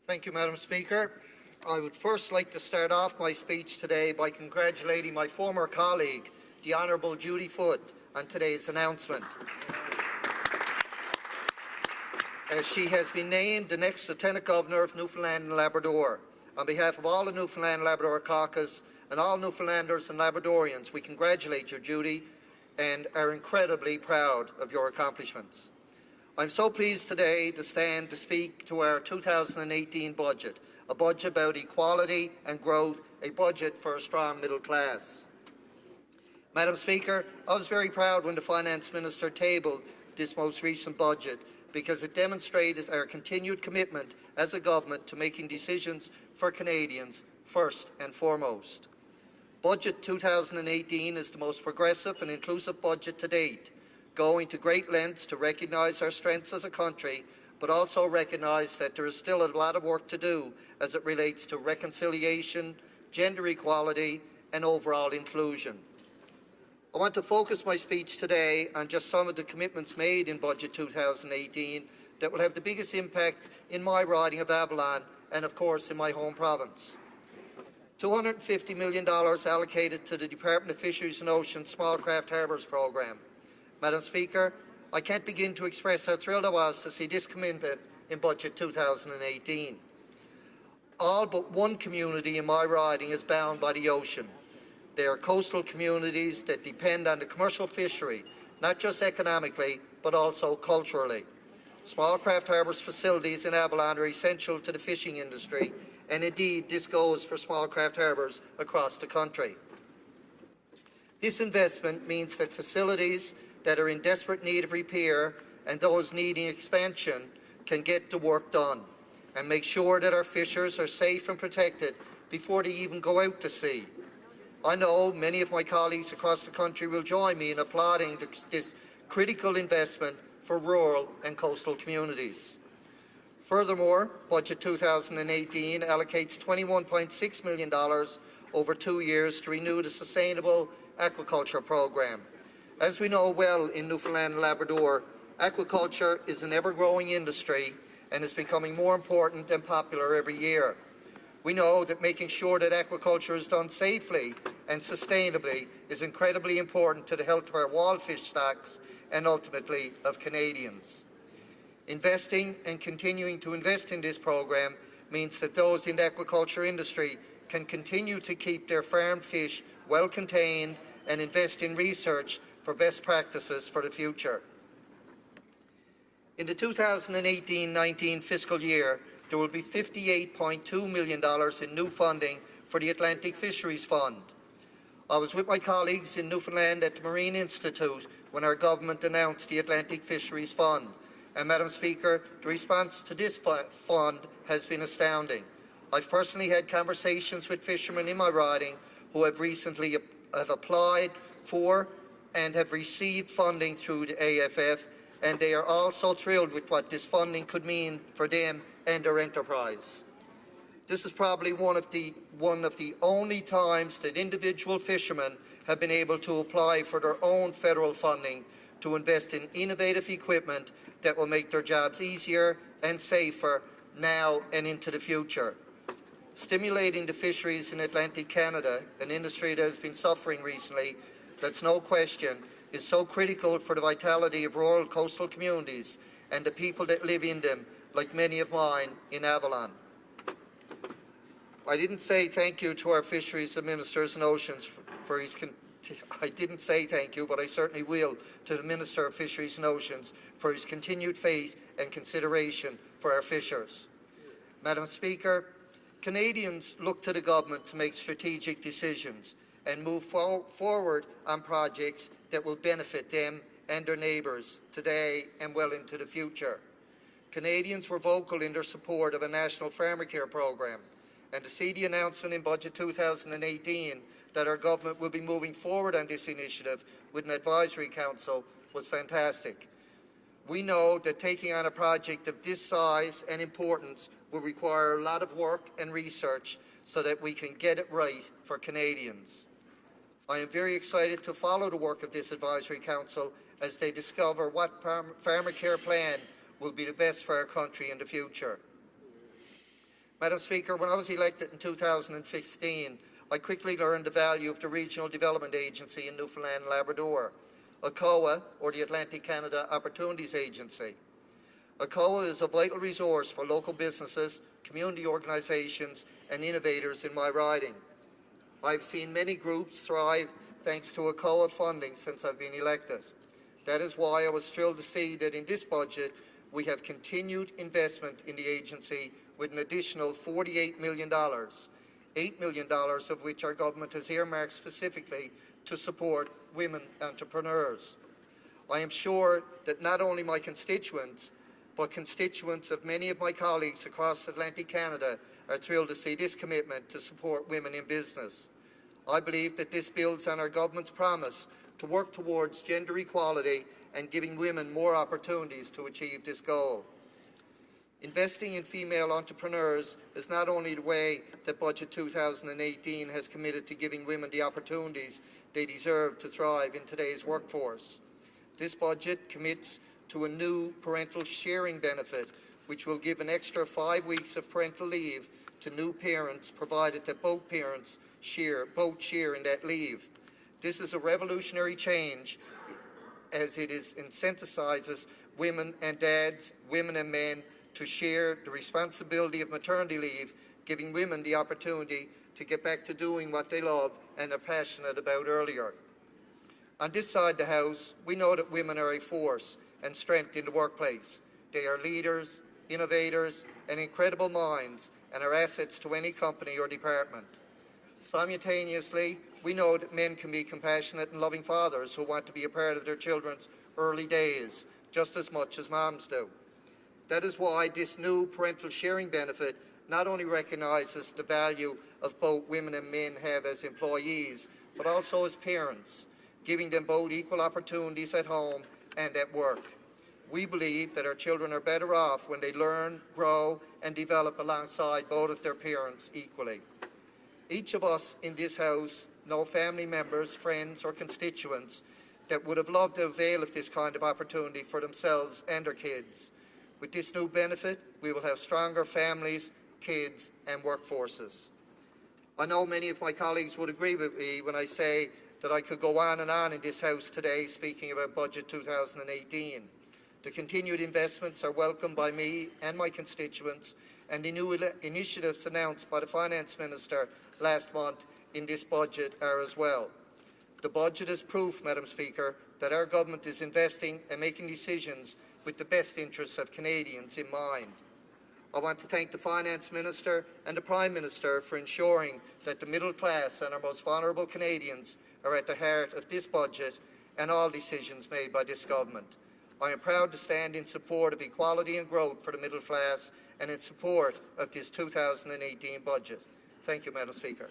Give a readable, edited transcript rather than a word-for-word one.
Thank you, Madam Speaker. I would first like to start off my speech today by congratulating my former colleague, the Honourable Judy Foote, on today's announcement. As she has been named the next Lieutenant Governor of Newfoundland and Labrador. On behalf of all the Newfoundland Labrador Caucus and all Newfoundlanders and Labradorians, we congratulate you, Judy, and are incredibly proud of your accomplishments. I'm so pleased today to stand to speak to our 2018 budget, a budget about equality and growth, a budget for a strong middle class. Madam Speaker, I was very proud when the Finance Minister tabled this most recent budget because it demonstrated our continued commitment as a government to making decisions for Canadians first and foremost. Budget 2018 is the most progressive and inclusive budget to date, going to great lengths to recognise our strengths as a country, but also recognise that there is still a lot of work to do as it relates to reconciliation, gender equality and overall inclusion. I want to focus my speech today on just some of the commitments made in Budget 2018 that will have the biggest impact in my riding of Avalon and, of course, in my home province. $250 million allocated to the Department of Fisheries and Oceans Small Craft Harbours programme. Madam Speaker, I can't begin to express how thrilled I was to see this commitment in Budget 2018. All but one community in my riding is bound by the ocean. They are coastal communities that depend on the commercial fishery, not just economically, but also culturally. Small craft harbours facilities in Avalon are essential to the fishing industry, and indeed this goes for small craft harbours across the country. This investment means that facilities that are in desperate need of repair and those needing expansion can get the work done and make sure that our fishers are safe and protected before they even go out to sea. I know many of my colleagues across the country will join me in applauding this critical investment for rural and coastal communities. Furthermore, Budget 2018 allocates $21.6 million over 2 years to renew the Sustainable Aquaculture Programme. As we know well in Newfoundland and Labrador, aquaculture is an ever-growing industry and is becoming more important and popular every year. We know that making sure that aquaculture is done safely and sustainably is incredibly important to the health of our wild fish stocks and ultimately of Canadians. Investing and continuing to invest in this program means that those in the aquaculture industry can continue to keep their farmed fish well contained and invest in research for best practices for the future. In the 2018-19 fiscal year, there will be $58.2 million in new funding for the Atlantic Fisheries Fund. I was with my colleagues in Newfoundland at the Marine Institute when our government announced the Atlantic Fisheries Fund. And Madam Speaker, the response to this fund has been astounding. I've personally had conversations with fishermen in my riding who have recently applied for and have received funding through the AFF, and they are all so thrilled with what this funding could mean for them and their enterprise. This is probably one of the only times that individual fishermen have been able to apply for their own federal funding to invest in innovative equipment that will make their jobs easier and safer now and into the future. Stimulating the fisheries in Atlantic Canada, an industry that has been suffering recently, that's no question, is so critical for the vitality of rural coastal communities and the people that live in them, like many of mine in Avalon. I didn't say thank you to our Fisheries Ministers and Oceans for his I didn't say thank you, but I certainly will, to the Minister of Fisheries and Oceans for his continued faith and consideration for our fishers. Madam Speaker, Canadians look to the government to make strategic decisions and move forward on projects that will benefit them and their neighbours today and well into the future. Canadians were vocal in their support of a national farmer care programme, and to see the announcement in Budget 2018 that our government will be moving forward on this initiative with an advisory council was fantastic. We know that taking on a project of this size and importance will require a lot of work and research so that we can get it right for Canadians. I am very excited to follow the work of this advisory council as they discover what farmer care plan will be the best for our country in the future. Madam Speaker, when I was elected in 2015, I quickly learned the value of the Regional Development Agency in Newfoundland and Labrador, ACOA, or the Atlantic Canada Opportunities Agency. ACOA is a vital resource for local businesses, community organizations, and innovators in my riding. I've seen many groups thrive thanks to ACOA funding since I've been elected. That is why I was thrilled to see that in this budget we have continued investment in the agency with an additional $48 million, $8 million of which our government has earmarked specifically to support women entrepreneurs. I am sure that not only my constituents, but constituents of many of my colleagues across Atlantic Canada are thrilled to see this commitment to support women in business. I believe that this builds on our government's promise to work towards gender equality and giving women more opportunities to achieve this goal. Investing in female entrepreneurs is not only the way that Budget 2018 has committed to giving women the opportunities they deserve to thrive in today's workforce. This budget commits to a new parental sharing benefit, which will give an extra 5 weeks of parental leave to new parents, provided that both parents share in that leave. This is a revolutionary change, as it incentivizes women and dads, women and men, to share the responsibility of maternity leave, giving women the opportunity to get back to doing what they love and are passionate about earlier. On this side of the House, we know that women are a force and strength in the workplace. They are leaders, innovators, and incredible minds, and are assets to any company or department. Simultaneously, we know that men can be compassionate and loving fathers who want to be a part of their children's early days, just as much as moms do. That is why this new parental sharing benefit not only recognizes the value of both women and men have as employees, but also as parents, giving them both equal opportunities at home and at work. We believe that our children are better off when they learn, grow, and develop alongside both of their parents equally. Each of us in this House know family members, friends, or constituents that would have loved to avail of this kind of opportunity for themselves and their kids. With this new benefit, we will have stronger families, kids, and workforces. I know many of my colleagues would agree with me when I say that I could go on and on in this House today speaking about Budget 2018. The continued investments are welcomed by me and my constituents, and the new initiatives announced by the Finance Minister last month in this budget are as well. The budget is proof, Madam Speaker, that our government is investing and making decisions with the best interests of Canadians in mind. I want to thank the Finance Minister and the Prime Minister for ensuring that the middle class and our most vulnerable Canadians are at the heart of this budget and all decisions made by this government. I am proud to stand in support of equality and growth for the middle class and in support of this 2018 budget. Thank you, Madam Speaker.